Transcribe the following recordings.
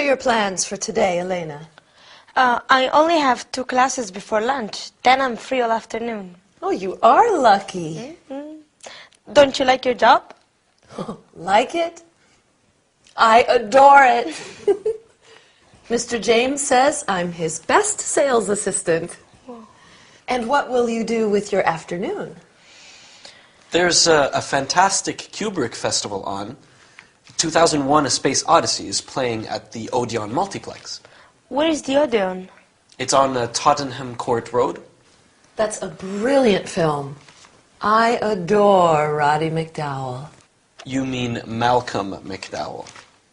are your plans for today, Elena? I only have 2 classes before lunch. Then I'm free all afternoon. Oh, you are lucky. Don't you like your job? Like it? I adore it. Mr. James says I'm his best sales assistant. Whoa. And what will you do with your afternoon? There's a fantastic Kubrick festival on. 2001: A Space Odyssey is playing at the Odeon Multiplex. Where is the Odeon? It's on Tottenham Court Road. That's a brilliant film. I adore Roddy McDowall. You mean Malcolm McDowell.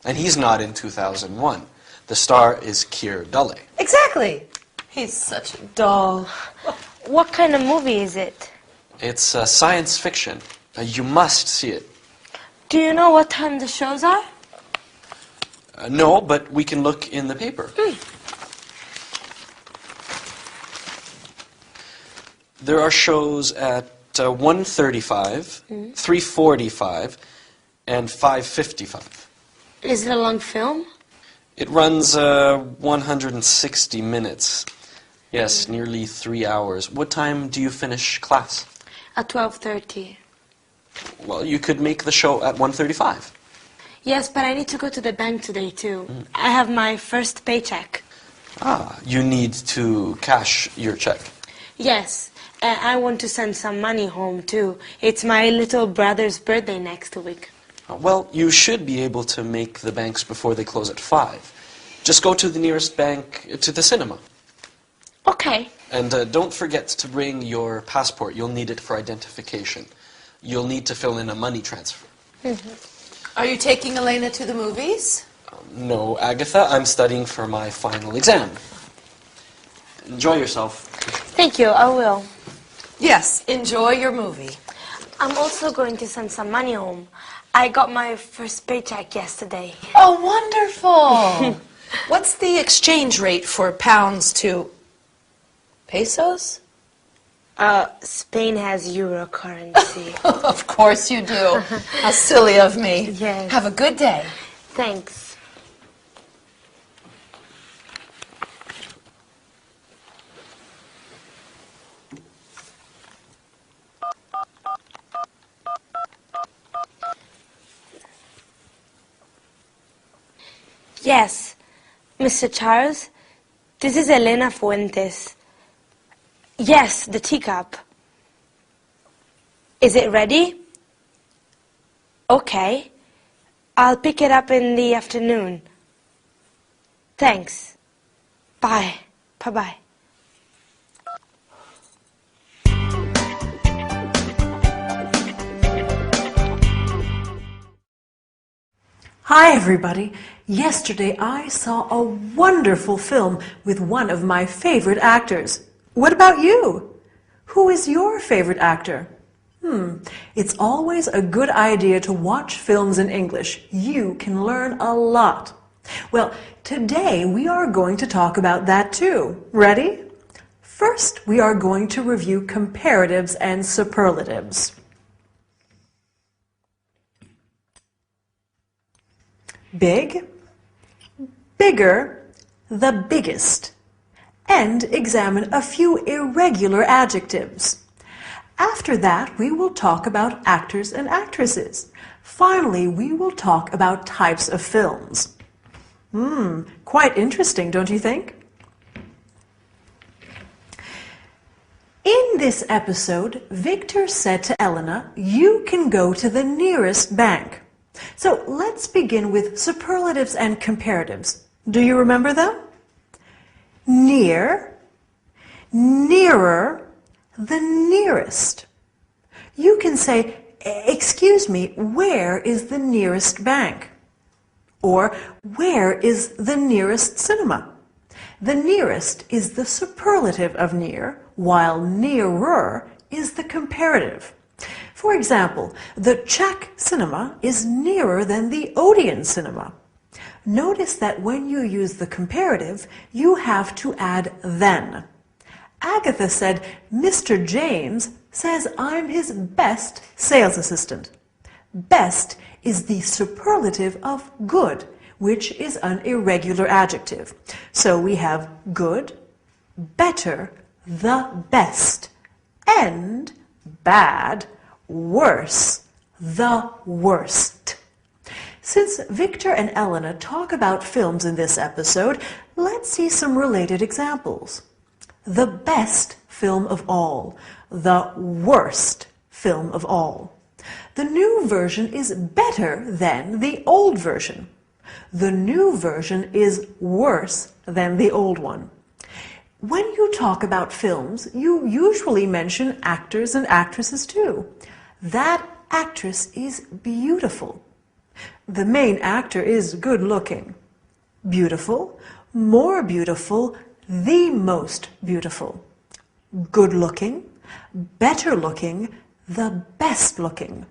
And he's not in 2001. The star is Keir Dullea. Exactly. He's such a doll. What kind of movie is it? It's science fiction. You must see it. Do you know what time the shows are? No, but we can look in the paper. There are shows at 1:35, 3:45, and 5:55. Is it a long film? It runs 160 minutes. Yes, nearly 3 hours. What time do you finish class? At 12:30. Well, you could make the show at 1:35. Yes, but I need to go to the bank today, too. I have my first paycheck. Ah, you need to cash your check. Yes, I want to send some money home, too. It's my little brother's birthday next week. Well, you should be able to make the banks before they close at 5. Just go to the nearest bank to the cinema. Okay. And don't forget to bring your passport. You'll need it for identification. You'll need to fill in a money transfer. Are you taking Elena to the movies? No, Agatha, I'm studying for my final exam. Enjoy yourself. Thank you, I will. Yes, enjoy your movie. I'm also going to send some money home. I got my first paycheck yesterday. Oh, wonderful. What's the exchange rate for pounds to pesos? Spain has euro currency. Of course you do. How silly of me. Yes. Have a good day. Thanks. Yes, Mr. Charles, this is Elena Fuentes. Yes, the teacup. Is it ready? Okay. I'll pick it up in the afternoon. Thanks. Bye. Bye-bye. Hi everybody! Yesterday I saw a wonderful film with one of my favorite actors. What about you? Who is your favorite actor? It's always a good idea to watch films in English. You can learn a lot. Well, today we are going to talk about that too. Ready? First, we are going to review comparatives and superlatives. Big, bigger, the biggest, and examine a few irregular adjectives. After that, we will talk about actors and actresses. Finally, we will talk about types of films. Quite interesting, don't you think? In this episode, Victor said to Elena, "You can go to the nearest bank." So let's begin with superlatives and comparatives. Do you remember them? Near, nearer, the nearest. You can say, "Excuse me, where is the nearest bank?" Or, "Where is the nearest cinema?" The nearest is the superlative of near, while nearer is the comparative. For example, the Czech cinema is nearer than the Odeon cinema. Notice that when you use the comparative, you have to add then. Agatha said, "Mr. James says I'm his best sales assistant." Best is the superlative of good, which is an irregular adjective. So we have good, better, the best, and bad, worse, the worst. Since Victor and Elena talk about films in this episode, let's see some related examples. The best film of all, the worst film of all. The new version is better than the old version. The new version is worse than the old one. When you talk about films, you usually mention actors and actresses too. That actress is beautiful. The main actor is good looking. Beautiful, more beautiful, the most beautiful. Good looking, better looking, the best looking.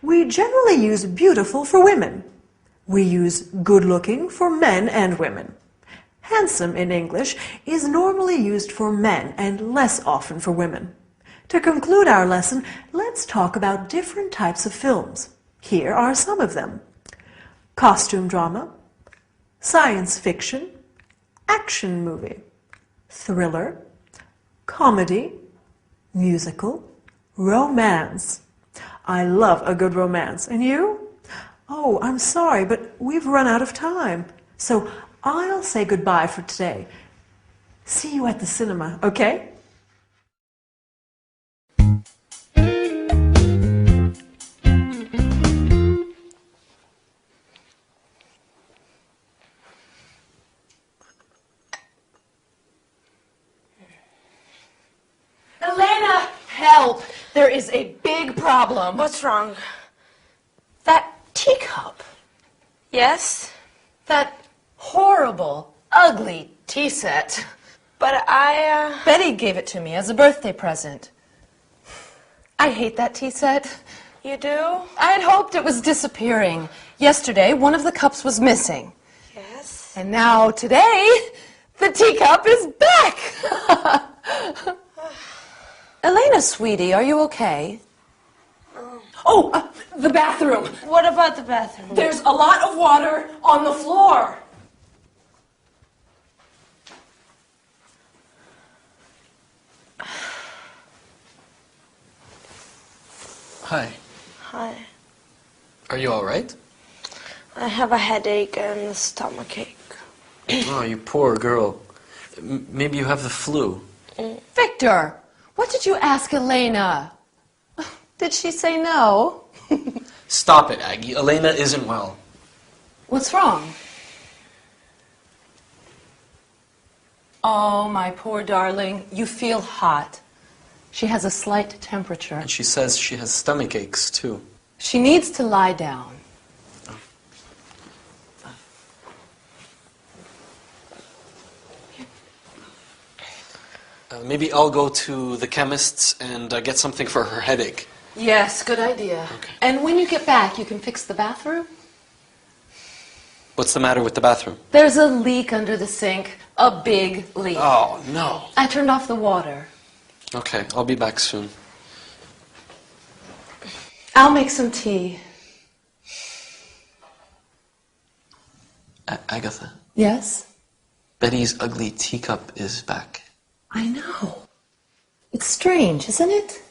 We generally use beautiful for women. We use good looking for men and women. Handsome in English is normally used for men and less often for women. To conclude our lesson, let's talk about different types of films. Here are some of them. Costume drama, science fiction, action movie, thriller, comedy, musical, romance. I love a good romance. And you? Oh, I'm sorry, but we've run out of time. So I'll say goodbye for today. See you at the cinema, okay? Elena, help! There is a big problem. What's wrong? That teacup. Yes? That horrible, ugly tea set. But Betty gave it to me as a birthday present. I hate that tea set. You do? I had hoped it was disappearing. Yesterday, one of the cups was missing. Yes. And now, today, the teacup is back! Elena, sweetie, are you okay? The bathroom. What about the bathroom? There's a lot of water on the floor. Hi. Hi. Are you all right? I have a headache and a stomachache. Oh, you poor girl. Maybe you have the flu. Victor, what did you ask Elena? Did she say no? Stop it, Aggie. Elena isn't well. What's wrong? Oh, my poor darling, you feel hot. She has a slight temperature. And she says she has stomach aches, too. She needs to lie down. Maybe I'll go to the chemist's and get something for her headache. Yes, good idea. Okay. And when you get back, you can fix the bathroom? What's the matter with the bathroom? There's a leak under the sink. A big leak. Oh, no. I turned off the water. Okay, I'll be back soon. I'll make some tea. Agatha, Yes? Betty's ugly teacup is back. I know. It's strange, isn't it?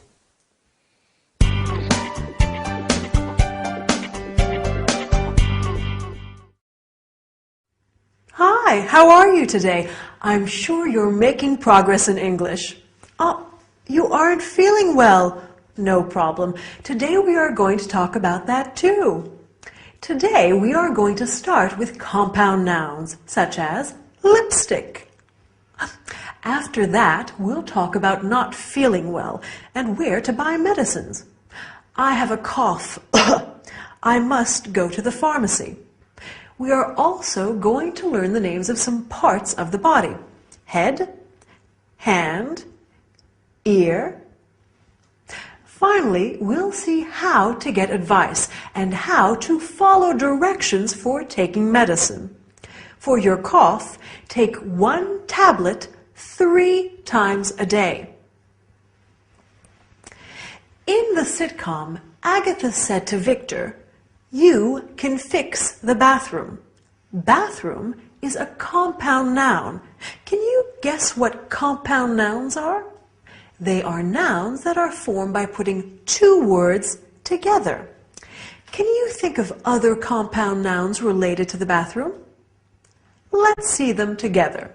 Hi, how are you today? I'm sure you're making progress in English. Oh, you aren't feeling well. No problem. Today we are going to talk about that too. Today we are going to start with compound nouns, such as lipstick. After that, we'll talk about not feeling well and where to buy medicines. I have a cough. I must go to the pharmacy. We are also going to learn the names of some parts of the body. Head, hand, ear. Finally, we'll see how to get advice and how to follow directions for taking medicine. For your cough, take 1 tablet 3 times a day. In the sitcom, Agatha said to Victor, "You can fix the bathroom." Bathroom is a compound noun. Can you guess what compound nouns are? They are nouns that are formed by putting two words together. Can you think of other compound nouns related to the bathroom? Let's see them together.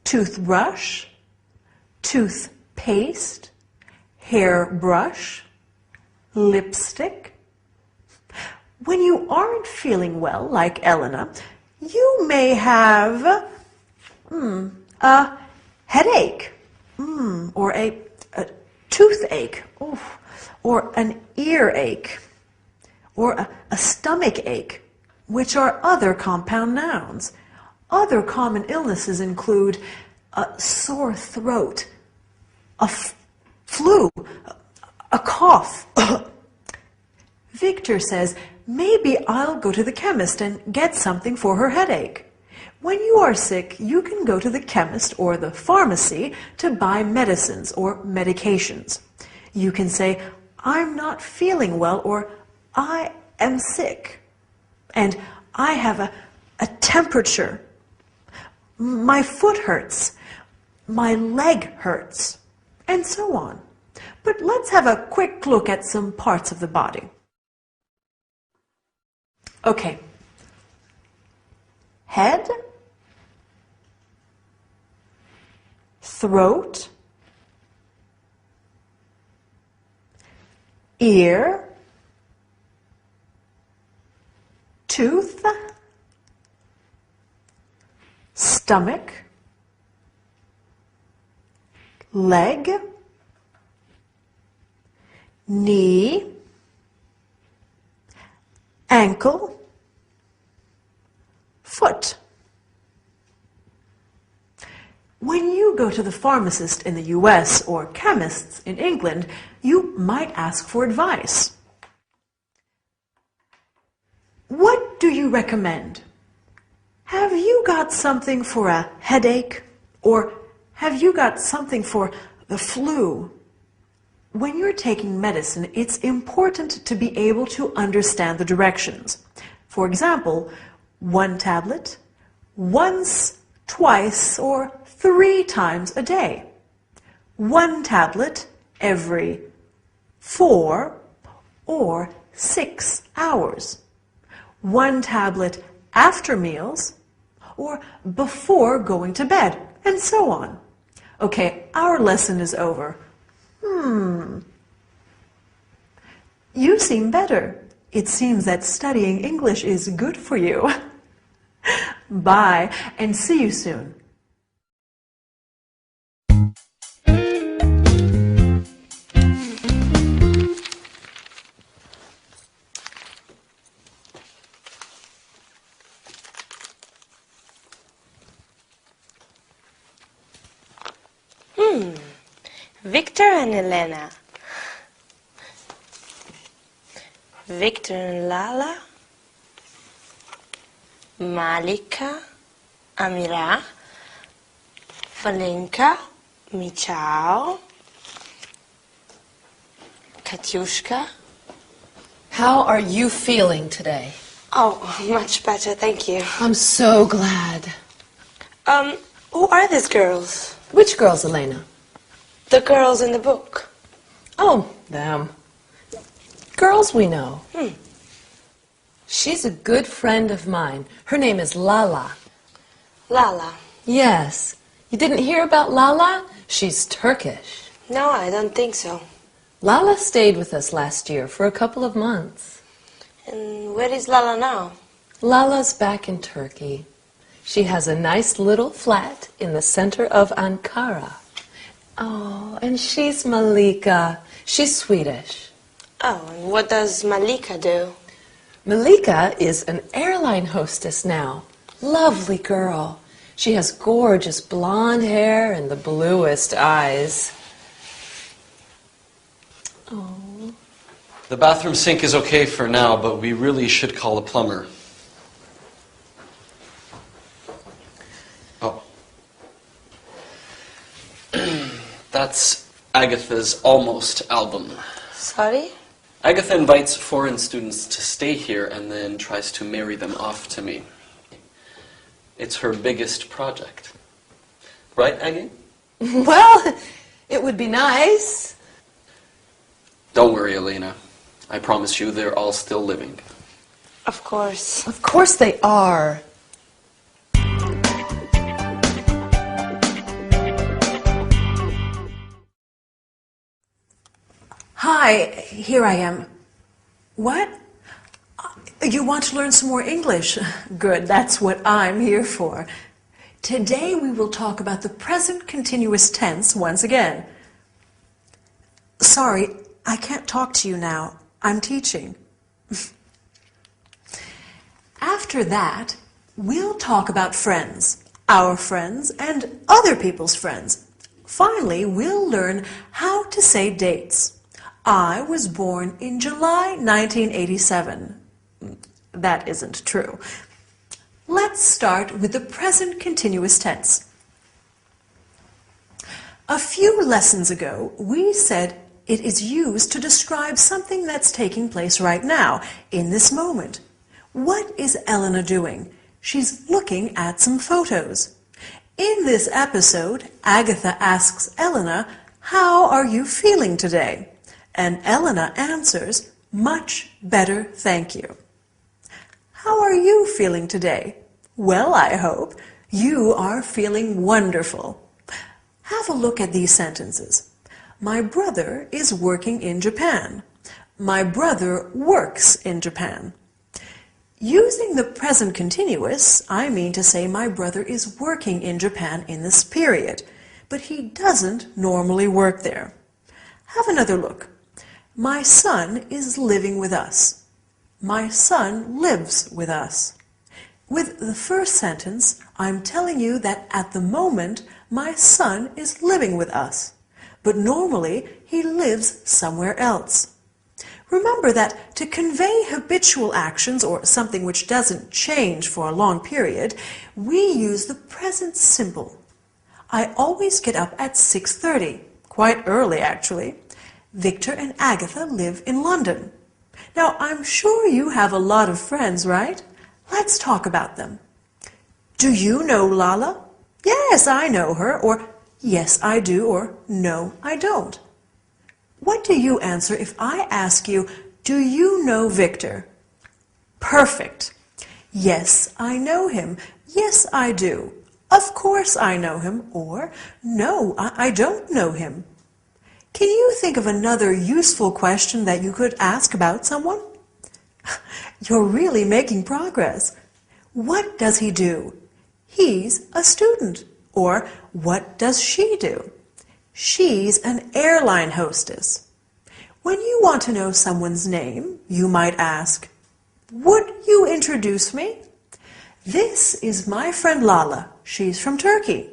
Toothbrush, toothpaste, hairbrush, lipstick. When you aren't feeling well, like Elena, you may have a headache, or a toothache, or an earache, or a stomach ache, which are other compound nouns. Other common illnesses include a sore throat, a flu, a cough. Victor says, maybe I'll go to the chemist and get something for her headache. When you are sick, you can go to the chemist or the pharmacy to buy medicines or medications. You can say, I'm not feeling well, or I am sick, and I have a temperature. My foot hurts, my leg hurts, and so on. But let's have a quick look at some parts of the body. Okay. Head, throat, ear, tooth, stomach, leg, knee, ankle, foot. When you go to the pharmacist in the US or chemists in England, you might ask for advice. What do you recommend? Have you got something for a headache? Or have you got something for the flu? When you're taking medicine, it's important to be able to understand the directions. For example, 1 tablet, once, twice, or 3 times a day. 1 tablet every 4 or 6 hours. 1 tablet after meals or before going to bed, and so on. Okay, our lesson is over. You seem better. It seems that studying English is good for you. Bye, and see you soon. Victor and Elena. Victor and Lala. Malika, Amira, Valenka, Michał, Katyushka. How are you feeling today? Oh, much better, thank you. I'm so glad. Who are these girls? Which girls, Elena? The girls in the book. Oh, them. Girls we know. She's a good friend of mine. Her name is Lala. Lala. Yes. You didn't hear about Lala? She's Turkish. No, I don't think so. Lala stayed with us last year for a couple of months. And where is Lala now? Lala's back in Turkey. She has a nice little flat in the center of Ankara. Oh, and she's Malika. She's Swedish. Oh, and what does Malika do? Malika is an airline hostess now. Lovely girl. She has gorgeous blonde hair and the bluest eyes. Oh. The bathroom sink is okay for now, but we really should call a plumber. Oh. That's Agatha's almost album. Sorry? Agatha invites foreign students to stay here and then tries to marry them off to me. It's her biggest project. Right, Aggie? Well, it would be nice. Don't worry, Elena. I promise you they're all still living. Of course. Of course they are. Hi, here I am. What? You want to learn some more English? Good, that's what I'm here for. Today we will talk about the present continuous tense once again. Sorry, I can't talk to you now. I'm teaching. After that, we'll talk about friends, our friends, and other people's friends. Finally, we'll learn how to say dates. I was born in July 1987. That isn't true. Let's start with the present continuous tense. A few lessons ago, we said it is used to describe something that's taking place right now, in this moment. What is Elena doing? She's looking at some photos. In this episode, Agatha asks Elena, "How are you feeling today?" And Elena answers, "Much better, thank you." How are you feeling today? Well, I hope you are feeling wonderful. Have a look at these sentences. My brother is working in Japan. My brother works in Japan. Using the present continuous, I mean to say my brother is working in Japan in this period, but he doesn't normally work there. Have another look. My son is living with us. My son lives with us. With the first sentence, I'm telling you that at the moment, my son is living with us, but normally he lives somewhere else. Remember that to convey habitual actions or something which doesn't change for a long period, we use the present simple. I always get up at 6:30, quite early actually. Victor and Agatha live in London. Now, I'm sure you have a lot of friends, right? Let's talk about them. Do you know Lala? Yes, I know her, or yes, I do, or no, I don't. What do you answer if I ask you, do you know Victor? Perfect. Yes, I know him. Yes, I do. Of course I know him, or no, I don't know him. Can you think of another useful question that you could ask about someone? You're really making progress. What does he do? He's a student. Or what does she do? She's an airline hostess. When you want to know someone's name, you might ask, would you introduce me? This is my friend Lala. She's from Turkey.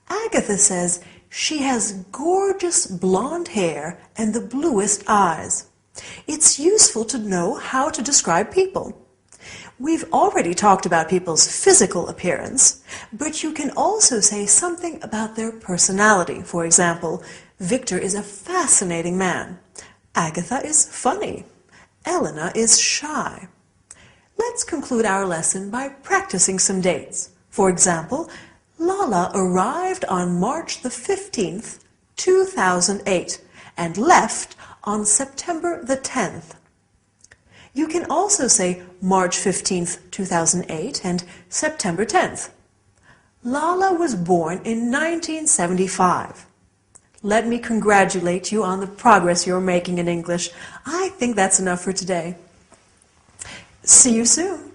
Agatha says she has gorgeous blonde hair and the bluest eyes. It's useful to know how to describe people. We've already talked about people's physical appearance, but you can also say something about their personality. For example, Victor is a fascinating man. Agatha is funny. Elena is shy. Let's conclude our lesson by practicing some dates. For example, Lala arrived on March the 15th, 2008, and left on September the 10th. You can also say March 15th, 2008 and September 10th. Lala was born in 1975. Let me congratulate you on the progress you're making in English. I think that's enough for today. See you soon.